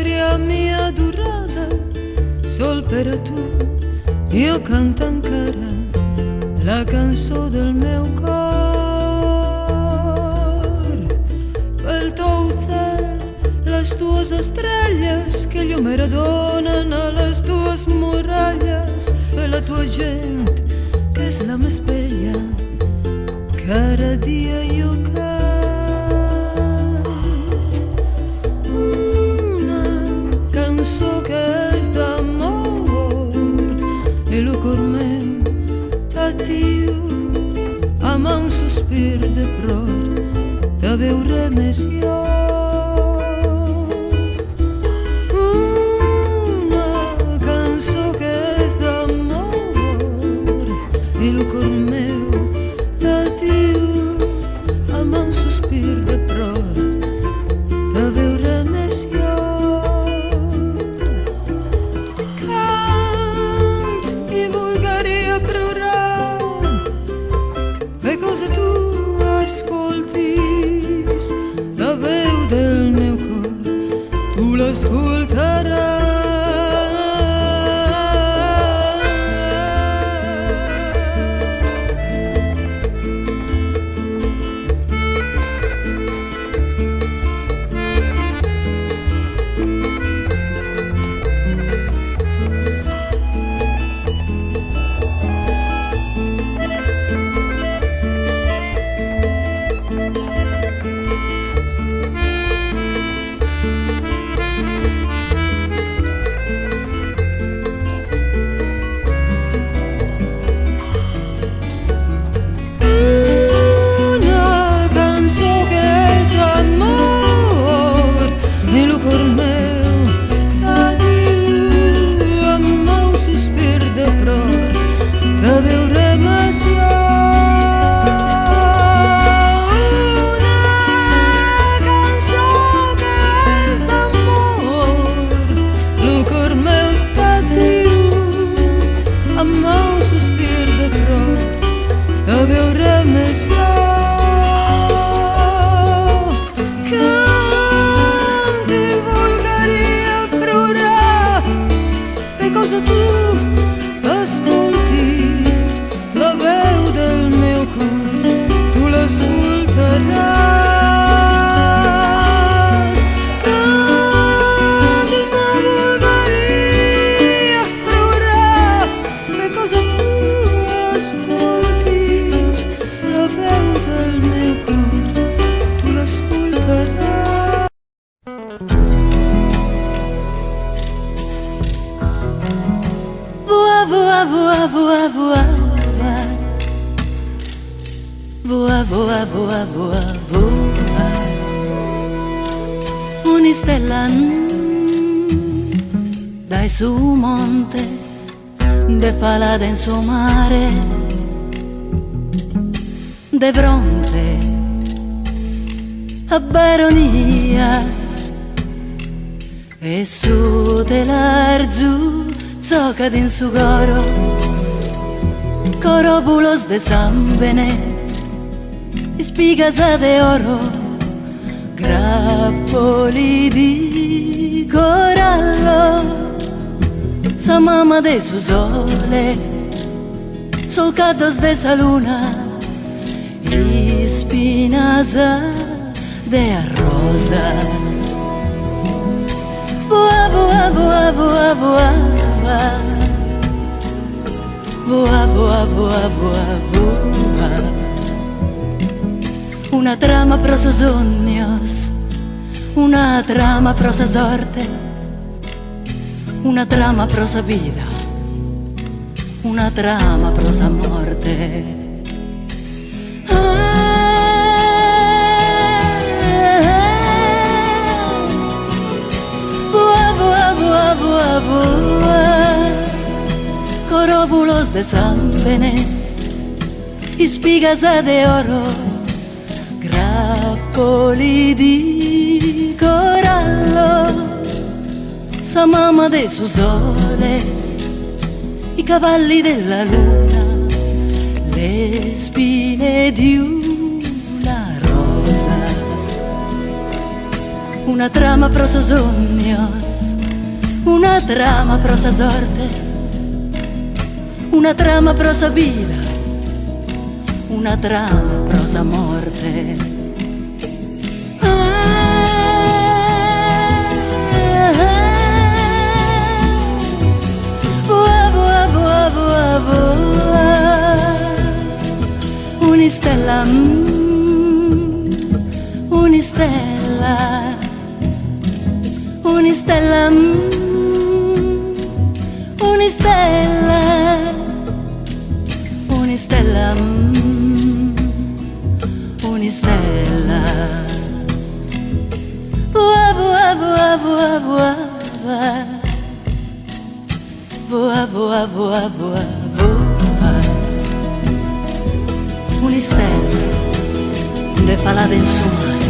patria mia adorada, sol per tu io canto ancora la canzone del mio cor. Pel tuo ciel, les tues estrelles que llum donen a les tues muralles, per la tua gent que és la més bella, cada dia jo cant una cançó que és d'amor i el cor meu t'atiu amb un sospir de plor de veure més jo. Una cançó que és d'amor i el cor meu t'atiu amb un sospir de plor de veure més jo. Cant i voldria plorar per cosa tu ascoltis, la veu del meu cor tu l'escoltaràs. Un'istella dai su monte, de falada in su mare, de fronte a baronia, e su dell'arzu zocca in su coro, corobulos de sambene, spigas de oro, grappoli di corallo, sa mamma de su sole, solcados de sa luna, espinas de rosa. Voa, voa, voa, voa, voa, voa, voa, voa, voa, voa. Una trama pro sus sognos, una trama pro sa sorte, una trama pro sa vida, una trama pro sa morte. Voa, voa, voa, voa, voa, corobulos de sambene, espigas de oro, grappoli di corallo, sa mamma de su sole, i cavalli della luna, le spine di una rosa. Una trama pro sus sognos, una trama pro sa sorte, una trama pro sa vida, una trama pro sa morte. Un'istella, un'istella, un'istella, un'istella, un'istella, un'istella. Voa, voa, voa, voa, voa, voa, voa, voa, voa, voa. Un'istella, le falate in su mare,